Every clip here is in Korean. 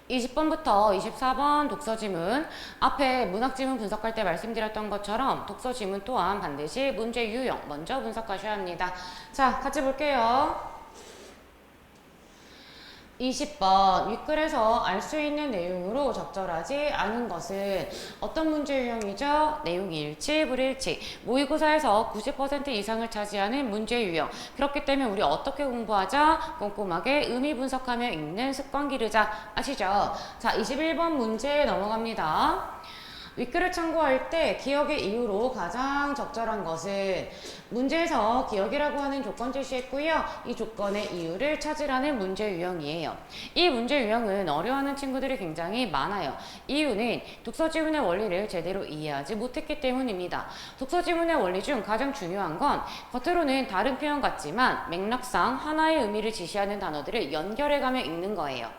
20번부터 24번 독서 지문, 앞에 문학 지문 분석할 때 말씀드렸던 것처럼 독서 지문 또한 반드시 문제 유형 먼저 분석하셔야 합니다. 자, 같이 볼게요. 20번 윗글에서 알 수 있는 내용으로 적절하지 않은 것은 어떤 문제 유형이죠? 내용이 일치, 불일치. 모의고사에서 90% 이상을 차지하는 문제 유형. 그렇기 때문에 우리 어떻게 공부하자? 꼼꼼하게 의미 분석하며 읽는 습관 기르자. 아시죠? 자, 21번 문제 넘어갑니다. 윗글을 참고할 때 기억의 이유로 가장 적절한 것은 문제에서 기억이라고 하는 조건 제시했고요. 이 조건의 이유를 찾으라는 문제 유형이에요. 이 문제 유형은 어려워하는 친구들이 굉장히 많아요. 이유는 독서 지문의 원리를 제대로 이해하지 못했기 때문입니다. 독서 지문의 원리 중 가장 중요한 건 겉으로는 다른 표현 같지만 맥락상 하나의 의미를 지시하는 단어들을 연결해가며 읽는 거예요.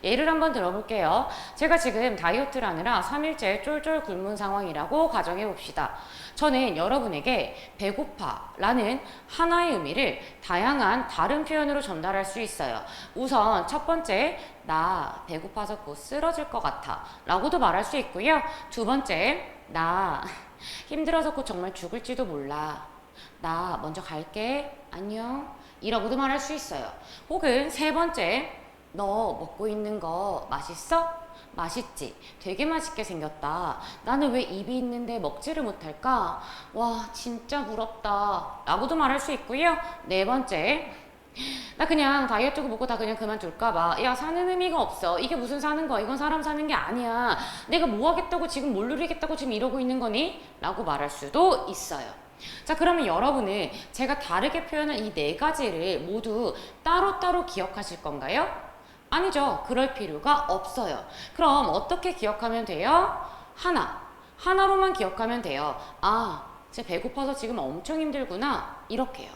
예를 한번 들어볼게요. 제가 지금 다이어트를 하느라 3일째 쫄쫄 굶은 상황이라고 가정해 봅시다. 저는 여러분에게 배고파 라는 하나의 의미를 다양한 다른 표현으로 전달할 수 있어요. 우선 첫 번째, 나 배고파서 곧 쓰러질 것 같아 라고도 말할 수 있고요. 두 번째, 나 힘들어서 곧 정말 죽을지도 몰라. 나 먼저 갈게. 안녕. 이라고도 말할 수 있어요. 혹은 세 번째, 너 먹고 있는 거 맛있어? 맛있지? 되게 맛있게 생겼다. 나는 왜 입이 있는데 먹지를 못할까? 와, 진짜 부럽다. 라고도 말할 수 있고요. 네 번째, 나 그냥 다이어트 먹고 다 그냥 그만둘까봐. 야, 사는 의미가 없어. 이게 무슨 사는 거야? 이건 사람 사는 게 아니야. 내가 뭐 하겠다고 지금 뭘 누리겠다고 지금 이러고 있는 거니? 라고 말할 수도 있어요. 자, 그러면 여러분은 제가 다르게 표현한 이 네 가지를 모두 따로따로 기억하실 건가요? 아니죠. 그럴 필요가 없어요. 그럼 어떻게 기억하면 돼요? 하나로만 기억하면 돼요. 아, 쟤 배고파서 지금 엄청 힘들구나. 이렇게요.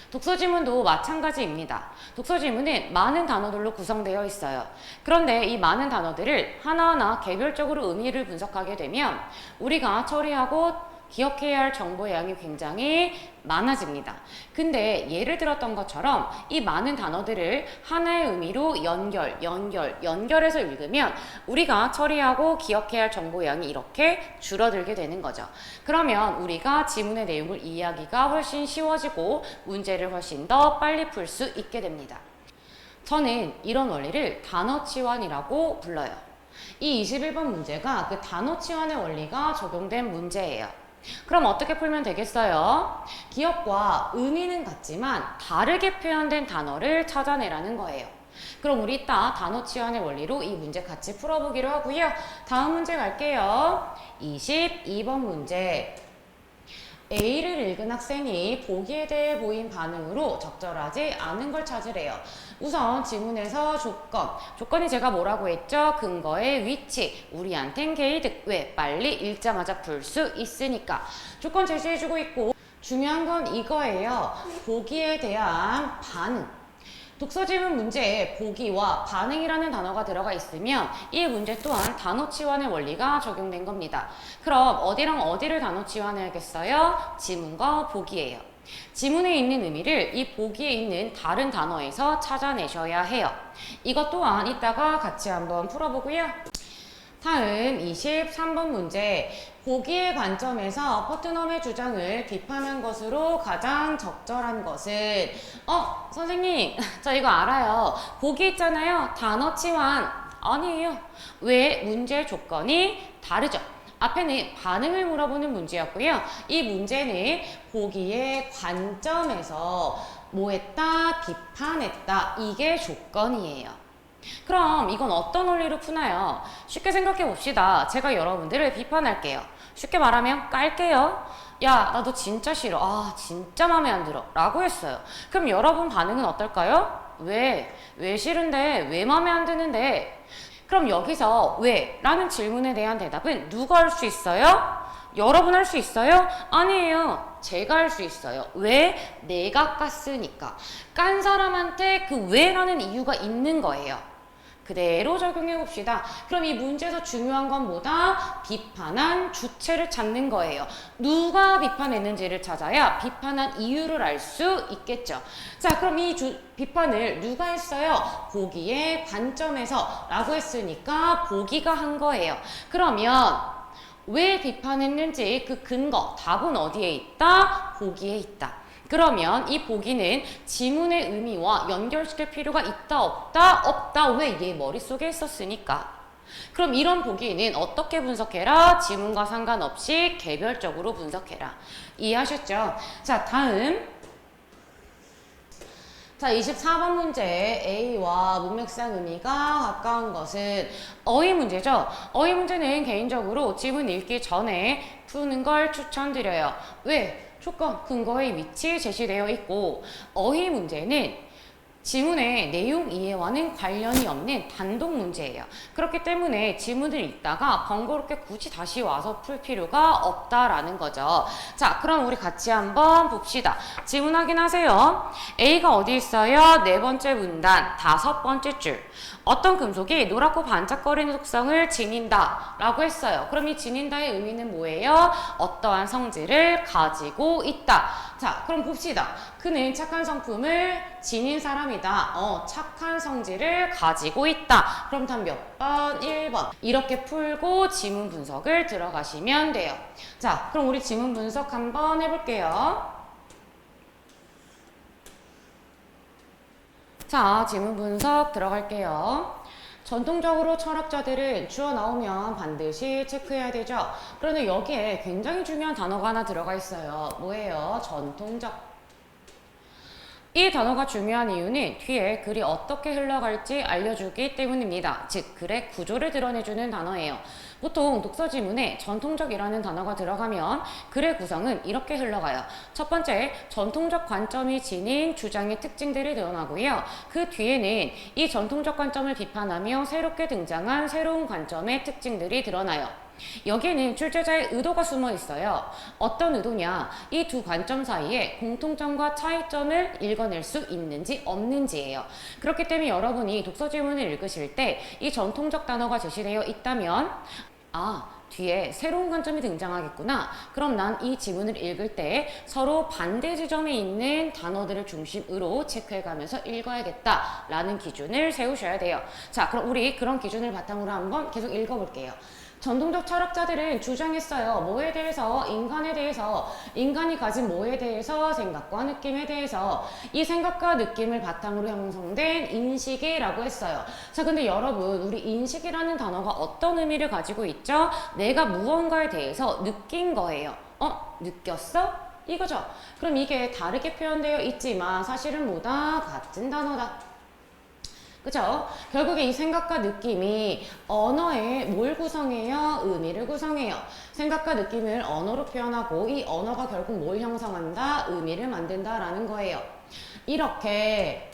독서 지문도 마찬가지입니다. 독서 지문은 많은 단어들로 구성되어 있어요. 그런데 이 많은 단어들을 하나하나 개별적으로 의미를 분석하게 되면 우리가 처리하고 기억해야 할 정보의 양이 굉장히 많아집니다. 근데 예를 들었던 것처럼 이 많은 단어들을 하나의 의미로 연결해서 읽으면 우리가 처리하고 기억해야 할 정보의 양이 이렇게 줄어들게 되는 거죠. 그러면 우리가 지문의 내용을 이해하기가 훨씬 쉬워지고 문제를 훨씬 더 빨리 풀 수 있게 됩니다. 저는 이런 원리를 단어 치환이라고 불러요. 이 21번 문제가 그 단어 치환의 원리가 적용된 문제예요. 그럼 어떻게 풀면 되겠어요? 기억과 의미는 같지만 다르게 표현된 단어를 찾아내라는 거예요. 그럼 우리 이따 단어 치환의 원리로 이 문제 같이 풀어보기로 하고요. 다음 문제 갈게요. 22번 문제. A를 읽은 학생이 보기에 대해 보인 반응으로 적절하지 않은 걸 찾으래요. 우선 지문에서 조건이 제가 뭐라고 했죠? 근거의 위치, 우리한텐 개이득. 왜? 빨리 읽자마자 풀 수 있으니까. 조건 제시해주고 있고 중요한 건 이거예요. 보기에 대한 반응. 독서 지문 문제에 보기와 반응이라는 단어가 들어가 있으면 이 문제 또한 단어 치환의 원리가 적용된 겁니다. 그럼 어디랑 어디를 단어 치환해야겠어요? 지문과 보기예요. 지문에 있는 의미를 이 보기에 있는 다른 단어에서 찾아내셔야 해요. 이것 또한 이따가 같이 한번 풀어보고요. 다음 23번 문제. 보기의 관점에서 퍼트넘의 주장을 비판한 것으로 가장 적절한 것은 선생님 저 이거 알아요. 보기 있잖아요. 단어 치환 아니에요. 왜? 문제 조건이 다르죠. 앞에는 반응을 물어보는 문제였고요. 이 문제는 보기의 관점에서 뭐 했다? 비판했다. 이게 조건이에요. 그럼 이건 어떤 원리로 푸나요? 쉽게 생각해 봅시다. 제가 여러분들을 비판할게요. 쉽게 말하면 깔게요. 야, 나 너 진짜 싫어. 아, 진짜 마음에 안 들어. 라고 했어요. 그럼 여러분 반응은 어떨까요? 왜? 왜 싫은데? 왜 마음에 안 드는데? 그럼 여기서 왜? 라는 질문에 대한 대답은 누가 할 수 있어요? 여러분 할 수 있어요? 아니에요. 제가 할 수 있어요. 왜? 내가 깠으니까. 깐 사람한테 그 왜라는 이유가 있는 거예요. 그대로 적용해 봅시다. 그럼 이 문제에서 중요한 건 뭐다? 비판한 주체를 찾는 거예요. 누가 비판했는지를 찾아야 비판한 이유를 알 수 있겠죠. 자, 그럼 이 비판을 누가 했어요? 보기의 관점에서 라고 했으니까 보기가 한 거예요. 그러면 왜 비판했는지 그 근거, 답은 어디에 있다? 보기에 있다. 그러면 이 보기는 지문의 의미와 연결시킬 필요가 있다, 없다? 없다. 왜? 얘 머릿속에 있었으니까. 그럼 이런 보기는 어떻게 분석해라? 지문과 상관없이 개별적으로 분석해라. 이해하셨죠? 자, 다음. 자, 24번 문제 A와 문맥상 의미가 가까운 것은 어휘 문제죠. 어휘 문제는 개인적으로 지문 읽기 전에 푸는 걸 추천드려요. 왜? 조건, 근거의 위치 제시되어 있고 어휘 문제는 지문의 내용 이해와는 관련이 없는 단독 문제예요. 그렇기 때문에 지문을 읽다가 번거롭게 굳이 다시 와서 풀 필요가 없다라는 거죠. 자, 그럼 우리 같이 한번 봅시다. 지문 확인하세요. A가 어디 있어요? 네 번째 문단, 다섯 번째 줄. 어떤 금속이 노랗고 반짝거리는 속성을 지닌다 라고 했어요. 그럼 이 지닌다의 의미는 뭐예요? 어떠한 성질을 가지고 있다. 자, 그럼 봅시다. 그는 착한 성품을 지닌 사람이다. 착한 성질을 가지고 있다. 그럼 답 몇 번? 1번. 이렇게 풀고 지문 분석을 들어가시면 돼요. 자, 그럼 우리 지문 분석 한번 해볼게요. 자, 지문 분석 들어갈게요. 전통적으로 철학자들은 주어 나오면 반드시 체크해야 되죠. 그런데 여기에 굉장히 중요한 단어가 하나 들어가 있어요. 뭐예요? 전통적. 이 단어가 중요한 이유는 뒤에 글이 어떻게 흘러갈지 알려주기 때문입니다. 즉, 글의 구조를 드러내주는 단어예요. 보통 독서 지문에 전통적이라는 단어가 들어가면 글의 구성은 이렇게 흘러가요. 첫 번째, 전통적 관점이 지닌 주장의 특징들이 드러나고요. 그 뒤에는 이 전통적 관점을 비판하며 새롭게 등장한 새로운 관점의 특징들이 드러나요. 여기에는 출제자의 의도가 숨어 있어요. 어떤 의도냐? 이 두 관점 사이에 공통점과 차이점을 읽어낼 수 있는지 없는지예요. 그렇기 때문에 여러분이 독서 지문을 읽으실 때 이 전통적 단어가 제시되어 있다면 뒤에 새로운 관점이 등장하겠구나. 그럼 난 이 지문을 읽을 때 서로 반대 지점에 있는 단어들을 중심으로 체크해가면서 읽어야겠다 라는 기준을 세우셔야 돼요. 자, 그럼 우리 그런 기준을 바탕으로 한번 계속 읽어볼게요. 전통적 철학자들은 주장했어요. 뭐에 대해서? 인간에 대해서. 인간이 가진 뭐에 대해서? 생각과 느낌에 대해서. 이 생각과 느낌을 바탕으로 형성된 인식이라고 했어요. 자, 근데 여러분, 우리 인식이라는 단어가 어떤 의미를 가지고 있죠? 내가 무언가에 대해서 느낀 거예요. 느꼈어? 이거죠. 그럼 이게 다르게 표현되어 있지만 사실은 뭐다? 같은 단어다. 그죠? 결국에 이 생각과 느낌이 언어에 뭘 구성해요? 의미를 구성해요. 생각과 느낌을 언어로 표현하고 이 언어가 결국 뭘 형성한다? 의미를 만든다라는 거예요. 이렇게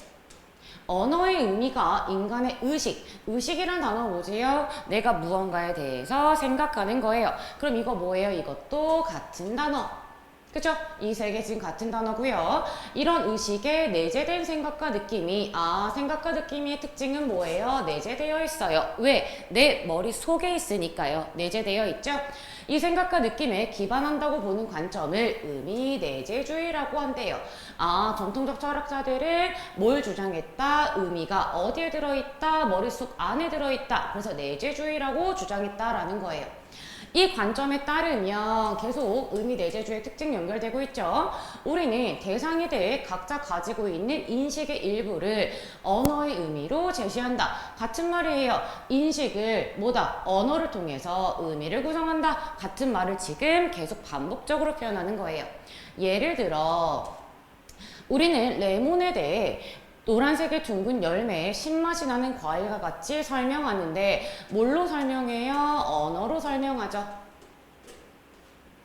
언어의 의미가 인간의 의식이란 단어 뭐지요? 내가 무언가에 대해서 생각하는 거예요. 그럼 이거 뭐예요? 이것도 같은 단어. 그죠? 이 세 개 지금 같은 단어고요. 이런 의식에 내재된 생각과 느낌이 생각과 느낌의 특징은 뭐예요? 내재되어 있어요. 왜? 내 머릿속에 있으니까요. 내재되어 있죠? 이 생각과 느낌에 기반한다고 보는 관점을 의미 내재주의라고 한대요. 전통적 철학자들은 뭘 주장했다? 의미가 어디에 들어있다? 머릿속 안에 들어있다. 그래서 내재주의라고 주장했다라는 거예요. 이 관점에 따르면 계속 의미 내재주의 특징 연결되고 있죠. 우리는 대상에 대해 각자 가지고 있는 인식의 일부를 언어의 의미로 제시한다. 같은 말이에요. 인식을 언어를 통해서 의미를 구성한다. 같은 말을 지금 계속 반복적으로 표현하는 거예요. 예를 들어 우리는 레몬에 대해 노란색의 둥근 열매에 신맛이 나는 과일과 같이 설명하는데 뭘로 설명해요? 언어로 설명하죠.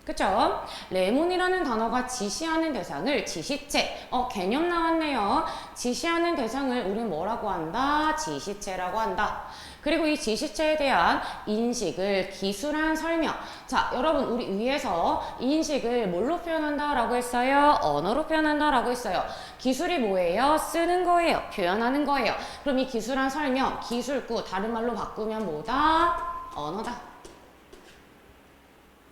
그쵸? 레몬이라는 단어가 지시하는 대상을 지시체, 개념 나왔네요. 지시하는 대상을 우린 뭐라고 한다? 지시체라고 한다. 그리고 이 지시체에 대한 인식을 기술한 설명. 자, 여러분 우리 위에서 인식을 뭘로 표현한다라고 했어요? 언어로 표현한다라고 했어요. 기술이 뭐예요? 쓰는 거예요. 표현하는 거예요. 그럼 이 기술한 설명, 기술구 다른 말로 바꾸면 뭐다? 언어다.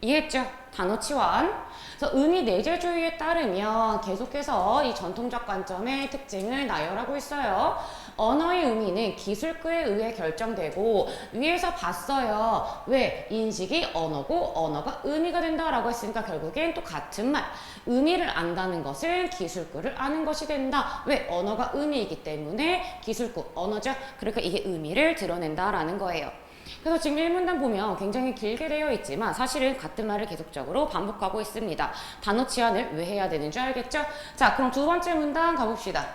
이해했죠? 단어 치환. 그래서 의미 내재주의에 따르면 계속해서 이 전통적 관점의 특징을 나열하고 있어요. 언어의 의미는 기술구에 의해 결정되고 위에서 봤어요. 왜? 인식이 언어고 언어가 의미가 된다라고 했으니까 결국엔 또 같은 말. 의미를 안다는 것은 기술구를 아는 것이 된다. 왜? 언어가 의미이기 때문에 기술구, 언어죠. 그러니까 이게 의미를 드러낸다라는 거예요. 그래서 지금 1문단 보면 굉장히 길게 되어 있지만 사실은 같은 말을 계속적으로 반복하고 있습니다. 단어 치환을 왜 해야 되는 줄 알겠죠? 자, 그럼 두 번째 문단 가봅시다.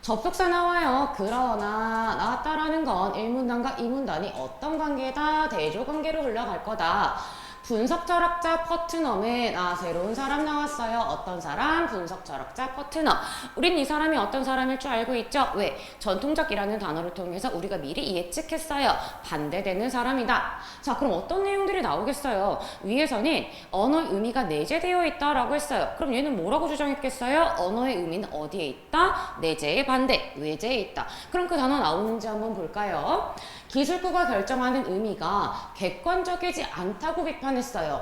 접속사 나와요. 그러나 나왔다라는 건 1문단과 2문단이 어떤 관계다? 대조관계로 흘러갈 거다. 분석 철학자 퍼트넘은 새로운 사람 나왔어요. 어떤 사람? 분석 철학자 퍼트넘. 우린 이 사람이 어떤 사람일 줄 알고 있죠? 왜? 전통적이라는 단어를 통해서 우리가 미리 예측했어요. 반대되는 사람이다. 자, 그럼 어떤 내용들이 나오겠어요? 위에서는 언어의 의미가 내재되어 있다라고 했어요. 그럼 얘는 뭐라고 주장했겠어요? 언어의 의미는 어디에 있다? 내재의 반대, 외재에 있다. 그럼 그 단어 나오는지 한번 볼까요? 기술구가 결정하는 의미가 객관적이지 않다고 비판했어요.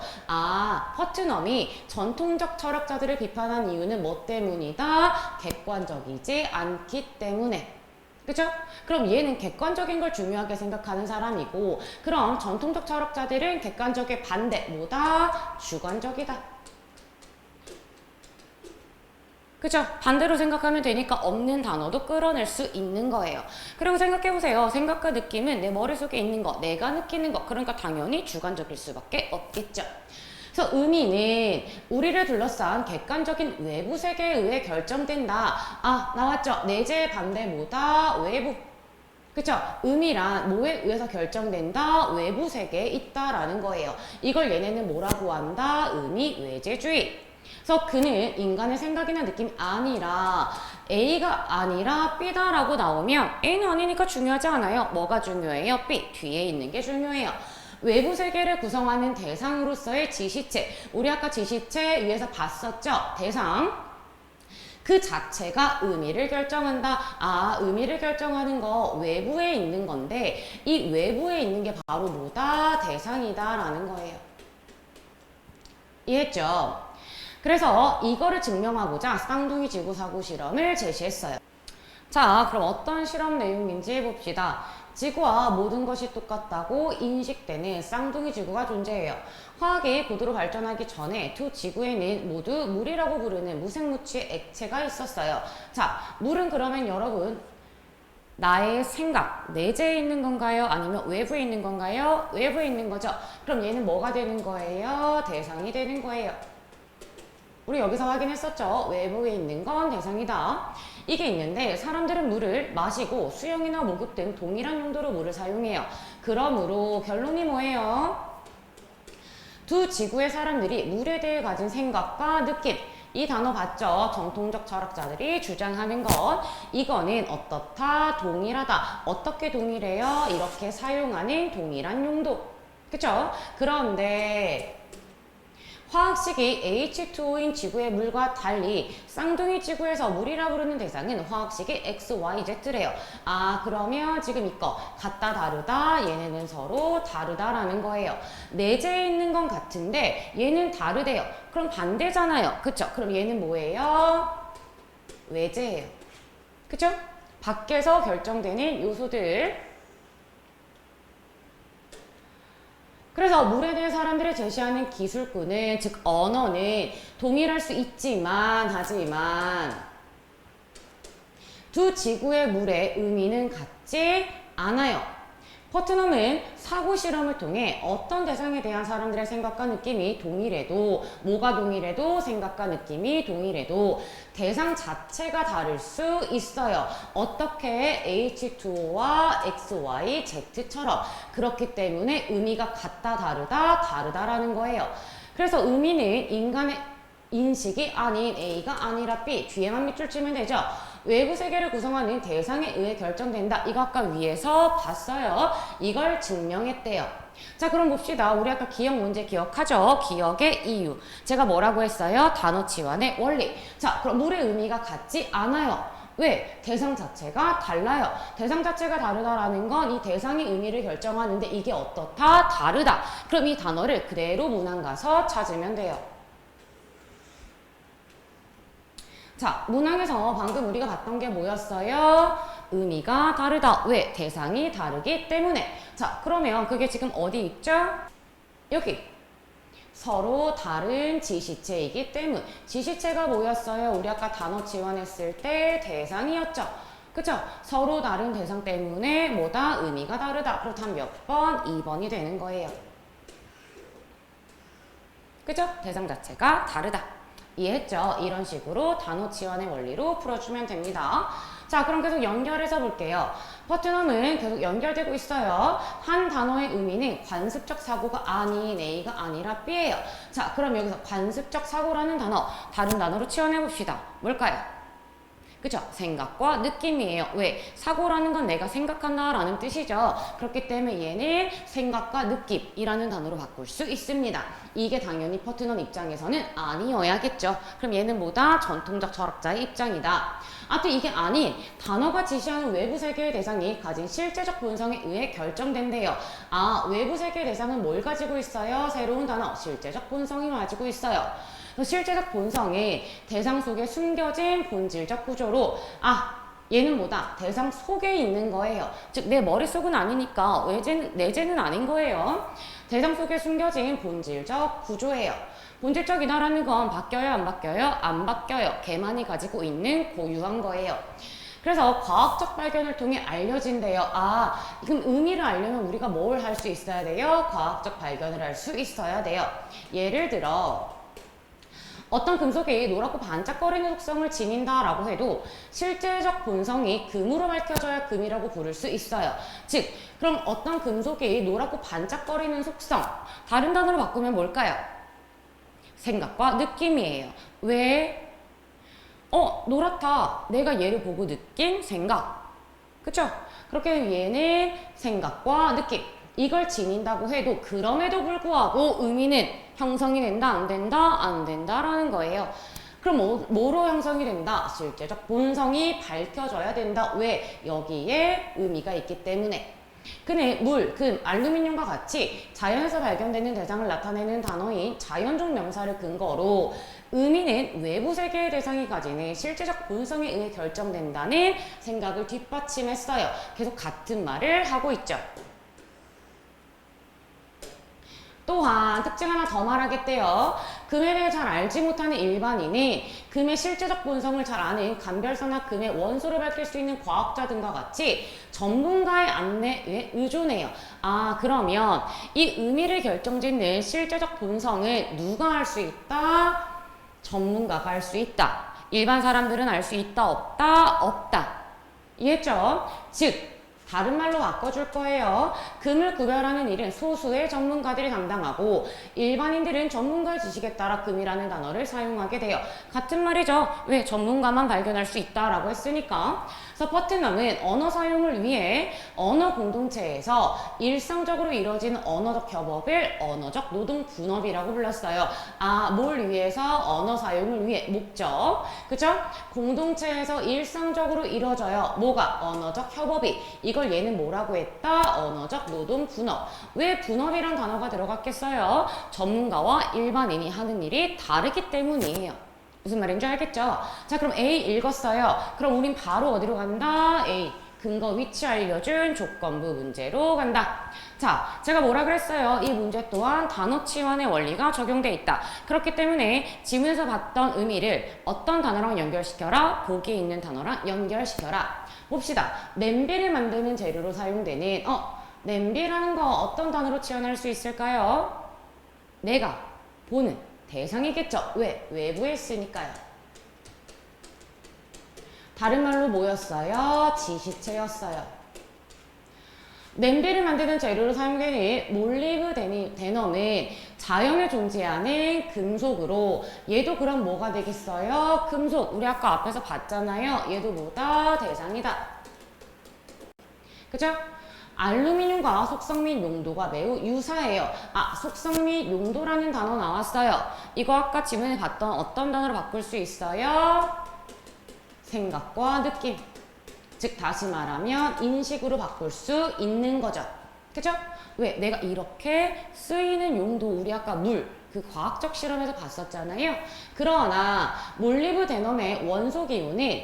퍼트넘이 전통적 철학자들을 비판한 이유는 뭐 때문이다? 객관적이지 않기 때문에. 그죠? 그럼 얘는 객관적인 걸 중요하게 생각하는 사람이고, 그럼 전통적 철학자들은 객관적의 반대, 뭐다? 주관적이다. 그죠? 반대로 생각하면 되니까 없는 단어도 끌어낼 수 있는 거예요. 그리고 생각해보세요. 생각과 느낌은 내 머릿속에 있는 거, 내가 느끼는 거. 그러니까 당연히 주관적일 수밖에 없겠죠. 그래서 의미는 우리를 둘러싼 객관적인 외부 세계에 의해 결정된다. 나왔죠? 내재의 반대 뭐다? 외부. 그쵸? 의미란 뭐에 의해서 결정된다? 외부 세계에 있다라는 거예요. 이걸 얘네는 뭐라고 한다? 의미 외재주의. 그래서 그는 인간의 생각이나 느낌이 아니라 A가 아니라 B다라고 나오면 A는 아니니까 중요하지 않아요. 뭐가 중요해요? B. 뒤에 있는 게 중요해요. 외부 세계를 구성하는 대상으로서의 지시체. 우리 아까 지시체 위에서 봤었죠? 대상. 그 자체가 의미를 결정한다. 의미를 결정하는 거 외부에 있는 건데 이 외부에 있는 게 바로 뭐다? 대상이다라는 거예요. 이해했죠? 그래서 이거를 증명하고자 쌍둥이 지구 사고 실험을 제시했어요. 자, 그럼 어떤 실험 내용인지 봅시다. 지구와 모든 것이 똑같다고 인식되는 쌍둥이 지구가 존재해요. 화학이 고도로 발전하기 전에 두 지구에는 모두 물이라고 부르는 무색무취의 액체가 있었어요. 자, 물은 그러면 여러분 나의 생각, 내재에 있는 건가요? 아니면 외부에 있는 건가요? 외부에 있는 거죠. 그럼 얘는 뭐가 되는 거예요? 대상이 되는 거예요. 우리 여기서 확인했었죠. 외부에 있는 건 대상이다. 이게 있는데 사람들은 물을 마시고 수영이나 목욕 등 동일한 용도로 물을 사용해요. 그러므로 결론이 뭐예요? 두 지구의 사람들이 물에 대해 가진 생각과 느낌, 이 단어 봤죠? 정통적 철학자들이 주장하는 것. 이거는 어떻다? 동일하다. 어떻게 동일해요? 이렇게 사용하는 동일한 용도. 그쵸? 그런데 화학식이 H2O인 지구의 물과 달리 쌍둥이 지구에서 물이라 부르는 대상은 화학식이 XYZ래요. 그러면 지금 이거 같다 다르다 얘네는 서로 다르다라는 거예요. 내재에 있는 건 같은데 얘는 다르대요. 그럼 반대잖아요. 그쵸? 그럼 얘는 뭐예요? 외재예요. 그쵸? 밖에서 결정되는 요소들. 그래서 물에 대해 사람들이 제시하는 기술구는, 즉 언어는 동일할 수 있지만 하지만 두 지구의 물의 의미는 같지 않아요. 퍼트넘은 사고 실험을 통해 어떤 대상에 대한 사람들의 생각과 느낌이 동일해도, 뭐가 동일해도 생각과 느낌이 동일해도 대상 자체가 다를 수 있어요. 어떻게? H2O와 XY, Z처럼. 그렇기 때문에 의미가 같다 다르다 다르다라는 거예요. 그래서 의미는 인간의 인식이 아닌 A가 아니라 B, 뒤에만 밑줄 치면 되죠. 외부 세계를 구성하는 대상에 의해 결정된다. 이거 아까 위에서 봤어요. 이걸 증명했대요. 자, 그럼 봅시다. 우리 아까 기억 문제 기억하죠? 기억의 이유. 제가 뭐라고 했어요? 단어 치환의 원리. 자, 그럼 물의 의미가 같지 않아요. 왜? 대상 자체가 달라요. 대상 자체가 다르다라는 건 이 대상의 의미를 결정하는데 이게 어떻다? 다르다. 그럼 이 단어를 그대로 문항 가서 찾으면 돼요. 자, 문항에서 방금 우리가 봤던 게 뭐였어요? 의미가 다르다. 왜? 대상이 다르기 때문에. 자, 그러면 그게 지금 어디 있죠? 여기. 서로 다른 지시체이기 때문. 지시체가 뭐였어요? 우리 아까 단어 지원했을 때 대상이었죠. 그쵸? 서로 다른 대상 때문에 뭐다? 의미가 다르다. 그렇다면 몇 번? 2번이 되는 거예요. 그죠? 대상 자체가 다르다. 이해했죠? 이런 식으로 단어 지원의 원리로 풀어주면 됩니다. 자, 그럼 계속 연결해서 볼게요. 퍼트넘은 계속 연결되고 있어요. 한 단어의 의미는 관습적 사고가 아닌 A가 아니라 B예요. 자, 그럼 여기서 관습적 사고라는 단어 다른 단어로 치환해 봅시다. 뭘까요? 그죠? 생각과 느낌이에요. 왜? 사고라는 건 내가 생각한다라는 뜻이죠. 그렇기 때문에 얘는 생각과 느낌이라는 단어로 바꿀 수 있습니다. 이게 당연히 퍼트넘 입장에서는 아니어야겠죠. 그럼 얘는 뭐다? 전통적 철학자의 입장이다. 아무튼 이게 아닌 단어가 지시하는 외부 세계의 대상이 가진 실제적 본성에 의해 결정된대요. 아, 외부 세계의 대상은 뭘 가지고 있어요? 새로운 단어, 실제적 본성이 가지고 있어요. 실제적 본성이 대상 속에 숨겨진 본질적 구조로 얘는 뭐다? 대상 속에 있는 거예요. 즉 내 머릿속은 아니니까 내재는 아닌 거예요. 대상 속에 숨겨진 본질적 구조예요. 본질적이다라는 건 바뀌어요? 안 바뀌어요? 안 바뀌어요. 걔만이 가지고 있는 고유한 거예요. 그래서 과학적 발견을 통해 알려진대요. 그럼 의미를 알려면 우리가 뭘 할 수 있어야 돼요? 과학적 발견을 할 수 있어야 돼요. 예를 들어 어떤 금속이 노랗고 반짝거리는 속성을 지닌다라고 해도 실제적 본성이 금으로 밝혀져야 금이라고 부를 수 있어요. 즉, 그럼 어떤 금속이 노랗고 반짝거리는 속성, 다른 단어로 바꾸면 뭘까요? 생각과 느낌이에요. 왜? 노랗다. 내가 얘를 보고 느낀 생각. 그쵸? 그렇게 되면 얘는 생각과 느낌. 이걸 지닌다고 해도 그럼에도 불구하고 의미는 형성이 된다, 안 된다, 안 된다라는 거예요. 그럼 뭐로 형성이 된다? 실제적 본성이 밝혀져야 된다. 왜? 여기에 의미가 있기 때문에. 근데 물, 금, 알루미늄과 같이 자연에서 발견되는 대상을 나타내는 단어인 자연적 명사를 근거로 의미는 외부 세계의 대상이 가지는 실제적 본성에 의해 결정된다는 생각을 뒷받침했어요. 계속 같은 말을 하고 있죠. 또한 특징 하나 더 말하겠대요. 금에 대해 잘 알지 못하는 일반인이 금의 실제적 본성을 잘 아는 감별사나 금의 원소를 밝힐 수 있는 과학자 등과 같이 전문가의 안내에 의존해요. 그러면 이 의미를 결정짓는 실제적 본성을 누가 할 수 있다? 전문가가 할 수 있다. 일반 사람들은 알 수 있다, 없다? 없다. 이해했죠? 즉 다른 말로 바꿔줄 거예요. 금을 구별하는 일은 소수의 전문가들이 담당하고 일반인들은 전문가의 지식에 따라 금이라는 단어를 사용하게 돼요. 같은 말이죠. 왜? 전문가만 발견할 수 있다라고 했으니까. 그래서 퍼트넘은 언어 사용을 위해 언어 공동체에서 일상적으로 이루어지는 언어적 협업을 언어적 노동 분업이라고 불렀어요. 뭘 위해서? 언어 사용을 위해. 목적. 그죠? 공동체에서 일상적으로 이루어져요. 뭐가? 언어적 협업이. 이걸 얘는 뭐라고 했다? 언어적 노동 분업. 왜 분업이란 단어가 들어갔겠어요? 전문가와 일반인이 하는 일이 다르기 때문이에요. 무슨 말인지 알겠죠? 자, 그럼 A 읽었어요. 그럼 우린 바로 어디로 간다? A. 근거 위치 알려준 조건부 문제로 간다. 자, 제가 뭐라 그랬어요? 이 문제 또한 단어 치환의 원리가 적용돼 있다. 그렇기 때문에 지문에서 봤던 의미를 어떤 단어랑 연결시켜라? 보기에 있는 단어랑 연결시켜라. 봅시다. 냄비를 만드는 재료로 사용되는 냄비라는 거 어떤 단어로 치환할 수 있을까요? 내가 보는 대상이겠죠. 왜? 외부에 있으니까요. 다른 말로 뭐였어요? 지시체였어요. 냄비를 만드는 재료로 사용되는 몰리브데넘은 자연에 존재하는 금속으로 얘도 그럼 뭐가 되겠어요? 금속. 우리 아까 앞에서 봤잖아요. 얘도 뭐다? 대상이다. 그죠? 알루미늄과 속성 및 용도가 매우 유사해요. 아, 속성 및 용도라는 단어 나왔어요. 이거 아까 지문에 봤던 어떤 단어로 바꿀 수 있어요? 생각과 느낌. 즉 다시 말하면 인식으로 바꿀 수 있는 거죠. 그죠? 왜? 내가 이렇게 쓰이는 용도 우리 아까 그 과학적 실험에서 봤었잖아요. 그러나 몰리브데넘의 원소 기호는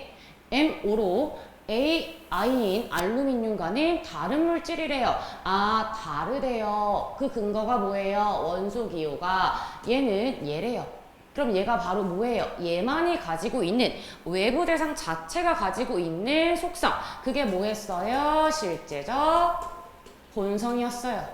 MO로 I인 알루미늄과는 다른 물질이래요. 아, 다르대요. 그 근거가 뭐예요? 원소 기호가 얘는 얘래요. 그럼 얘가 바로 뭐예요? 얘만이 가지고 있는 외부 대상 자체가 가지고 있는 속성. 그게 뭐였어요? 실제적 본성이었어요.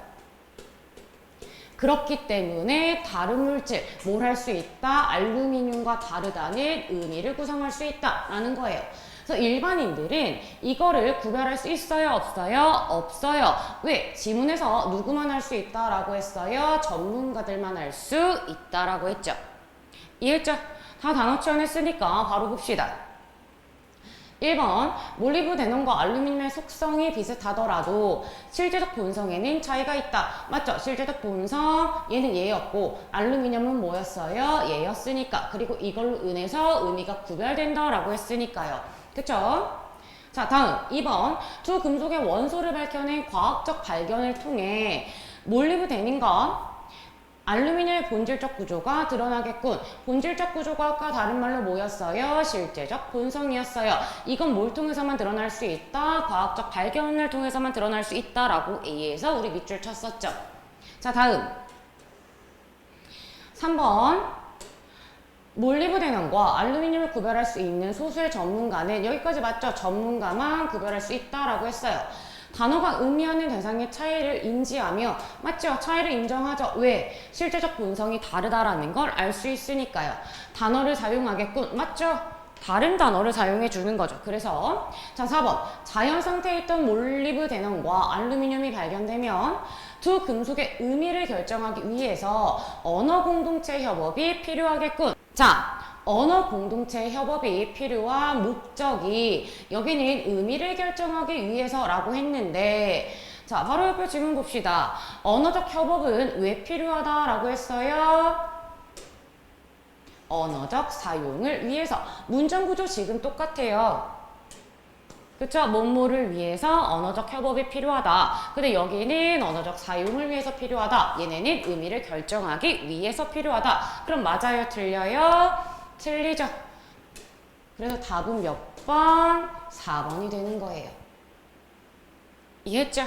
그렇기 때문에 다른 물질, 뭘 할 수 있다? 알루미늄과 다르다는 의미를 구성할 수 있다라는 거예요. 그래서 일반인들은 이거를 구별할 수 있어요? 없어요? 없어요. 왜? 지문에서 누구만 할 수 있다라고 했어요? 전문가들만 할 수 있다라고 했죠. 이해했죠? 다 단어 치환했으니까 바로 봅시다. 1번 몰리브데넘과 알루미늄의 속성이 비슷하더라도 실제적 본성에는 차이가 있다. 맞죠? 실제적 본성 얘는 얘였고 알루미늄은 뭐였어요? 얘였으니까. 그리고 이걸로 인해서 의미가 구별된다라고 했으니까요. 그쵸? 자, 다음 2번 두 금속의 원소를 밝혀낸 과학적 발견을 통해 몰리브데넘과 알루미늄의 본질적 구조가 드러나겠군. 본질적 구조가 아까 다른 말로 뭐였어요? 실제적 본성이었어요. 이건 뭘 통해서만 드러날 수 있다? 과학적 발견을 통해서만 드러날 수 있다라고 A에서 우리 밑줄 쳤었죠. 자, 다음 3번 몰리브데넘과 알루미늄을 구별할 수 있는 소수의 전문가는 여기까지 맞죠? 전문가만 구별할 수 있다라고 했어요. 단어가 의미하는 대상의 차이를 인지하며 맞죠? 차이를 인정하죠. 왜? 실제적 본성이 다르다라는 걸 알 수 있으니까요. 단어를 사용하겠군. 맞죠? 다른 단어를 사용해 주는 거죠. 그래서 자 4번 자연 상태에 있던 몰리브데넘과 알루미늄이 발견되면 두 금속의 의미를 결정하기 위해서 언어 공동체 협업이 필요하겠군. 자, 언어 공동체 협업이 필요한 목적이 여기는 의미를 결정하기 위해서라고 했는데 자, 바로 옆에 질문 봅시다. 언어적 협업은 왜 필요하다라고 했어요? 언어적 사용을 위해서. 문장 구조 지금 똑같아요. 그쵸? 뭐뭐를 위해서 언어적 협업이 필요하다. 근데 여기는 언어적 사용을 위해서 필요하다. 얘네는 의미를 결정하기 위해서 필요하다. 그럼 맞아요? 틀려요? 틀리죠? 그래서 답은 몇 번? 4번이 되는 거예요. 이해했죠?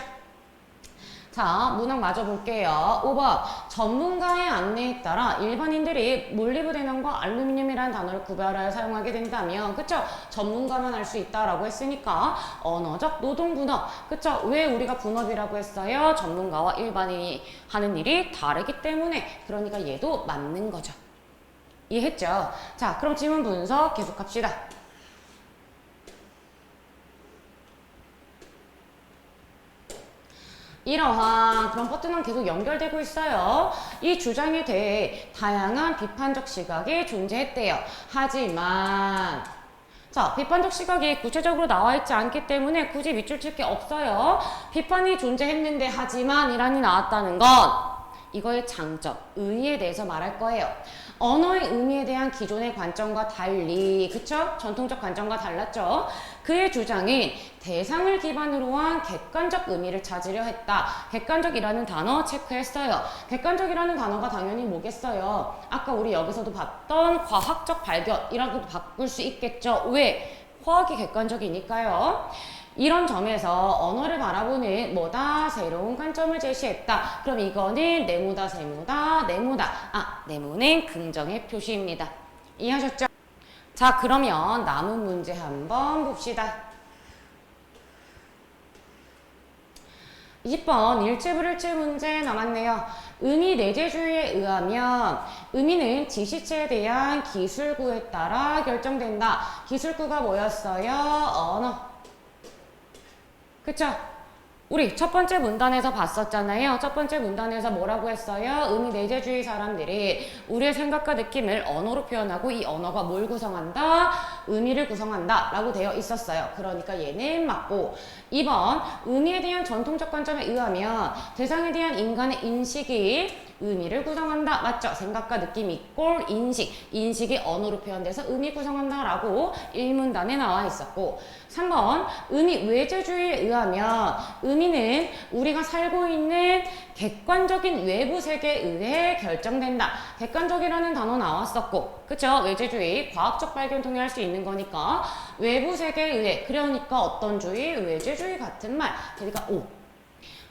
자, 문항 마저 볼게요. 5번. 전문가의 안내에 따라 일반인들이 몰리브데넘과 알루미늄이라는 단어를 구별하여 사용하게 된다면, 그쵸? 전문가만 할 수 있다라고 했으니까, 언어적 노동 분업. 그쵸? 왜 우리가 분업이라고 했어요? 전문가와 일반인이 하는 일이 다르기 때문에. 그러니까 얘도 맞는 거죠. 이해했죠? 자, 그럼 지문 분석 계속 합시다. 이러한 그런 버튼은 계속 연결되고 있어요. 이 주장에 대해 다양한 비판적 시각이 존재했대요. 하지만 자, 비판적 시각이 구체적으로 나와 있지 않기 때문에 굳이 밑줄 칠 게 없어요. 비판이 존재했는데 하지만 이란이 나왔다는 건 이거의 장점, 의의에 대해서 말할 거예요. 언어의 의미에 대한 기존의 관점과 달리, 그쵸? 전통적 관점과 달랐죠? 그의 주장은 대상을 기반으로 한 객관적 의미를 찾으려 했다. 객관적이라는 단어 체크했어요. 객관적이라는 단어가 당연히 뭐겠어요? 아까 우리 여기서도 봤던 과학적 발견이라고도 바꿀 수 있겠죠? 왜? 과학이 객관적이니까요. 이런 점에서 언어를 바라보는 뭐다? 새로운 관점을 제시했다. 그럼 이거는 네모다, 세모다, 네모다. 아, 네모는 긍정의 표시입니다. 이해하셨죠? 자, 그러면 남은 문제 한번 봅시다. 20번 일치불일치 문제 남았네요. 의미 내재주의에 의하면 의미는 지시체에 대한 기술구에 따라 결정된다. 기술구가 뭐였어요? 언어. 그쵸? 우리 첫 번째 문단에서 봤었잖아요. 첫 번째 문단에서 뭐라고 했어요? 의미 내재주의 사람들이 우리의 생각과 느낌을 언어로 표현하고 이 언어가 뭘 구성한다? 의미를 구성한다 라고 되어 있었어요. 그러니까 얘는 맞고 2번 의미에 대한 전통적 관점에 의하면 대상에 대한 인간의 인식이 의미를 구성한다. 맞죠? 생각과 느낌 이꼴 인식. 인식이 언어로 표현돼서 의미 구성한다 라고 1문단에 나와 있었고 3번 의미 외재주의에 의하면 의미는 우리가 살고 있는 객관적인 외부 세계에 의해 결정된다. 객관적이라는 단어 나왔었고 그쵸? 외재주의 과학적 발견 통해 할 수 있는 거니까 외부 세계에 의해 그러니까 어떤 주의? 외재주의 같은 말. 그러니까 5.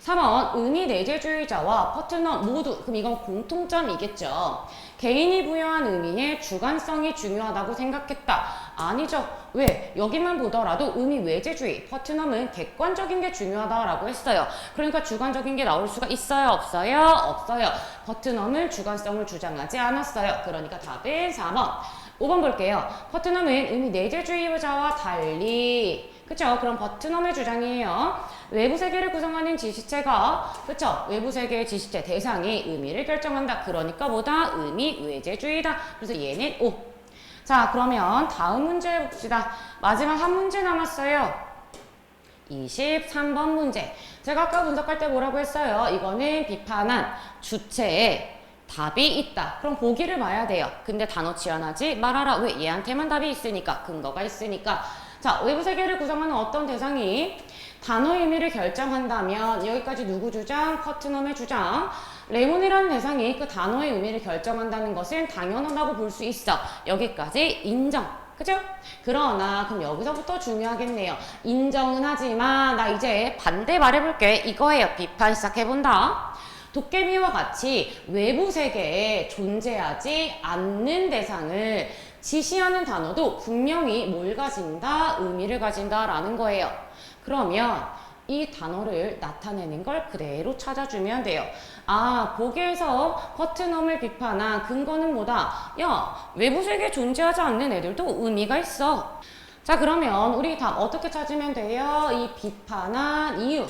3번 의미 내재주의자와 퍼트너 모두 그럼 이건 공통점이겠죠. 개인이 부여한 의미의 주관성이 중요하다고 생각했다. 아니죠. 왜? 여기만 보더라도 의미 외재주의, 퍼트넘은 객관적인 게 중요하다라고 했어요. 그러니까 주관적인 게 나올 수가 있어요? 없어요? 없어요. 퍼트넘은 주관성을 주장하지 않았어요. 그러니까 답은 4번. 5번 볼게요. 퍼트넘은 의미 내재주의자와 달리 그쵸? 그럼 버트넘의 주장이에요. 외부 세계를 구성하는 지시체가 그쵸? 외부 세계의 지시체 대상이 의미를 결정한다. 그러니까 뭐다? 의미 외재주의다. 그래서 얘는 5. 자 그러면 다음 문제 봅시다. 마지막 한 문제 남았어요. 23번 문제. 제가 아까 분석할 때 뭐라고 했어요? 이거는 비판한 주체에 답이 있다. 그럼 보기를 봐야 돼요. 근데 단어 지원하지 말아라. 왜? 얘한테만 답이 있으니까. 근거가 있으니까. 자, 외부 세계를 구성하는 어떤 대상이 단어의 의미를 결정한다면 여기까지 누구 주장? 퍼트넘의 주장. 레몬이라는 대상이 그 단어의 의미를 결정한다는 것은 당연하다고 볼 수 있어. 여기까지 인정. 그죠? 그러나 그럼 여기서부터 중요하겠네요. 인정은 하지만 나 이제 반대 말해볼게. 이거예요. 비판 시작해본다. 도깨비와 같이 외부 세계에 존재하지 않는 대상을 지시하는 단어도 분명히 뭘 가진다? 의미를 가진다라는 거예요. 그러면 이 단어를 나타내는 걸 그대로 찾아주면 돼요. 아, 보기에서 퍼트넘을 비판한 근거는 뭐다? 야, 외부 세계에 존재하지 않는 애들도 의미가 있어. 자, 그러면 우리 답 어떻게 찾으면 돼요? 이 비판한 이유.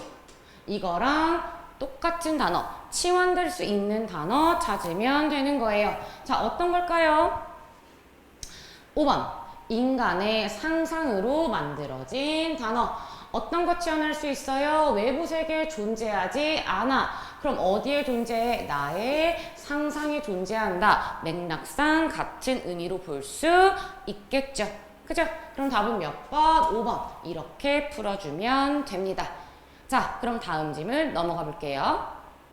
이거랑 똑같은 단어, 치환될 수 있는 단어 찾으면 되는 거예요. 자, 어떤 걸까요? 5번, 인간의 상상으로 만들어진 단어. 어떤 것 치환할 수 있어요? 외부 세계에 존재하지 않아. 그럼 어디에 존재해? 나의 상상에 존재한다. 맥락상 같은 의미로 볼 수 있겠죠. 그죠? 그럼 답은 몇 번? 5번. 이렇게 풀어주면 됩니다. 자, 그럼 다음 질문 넘어가 볼게요.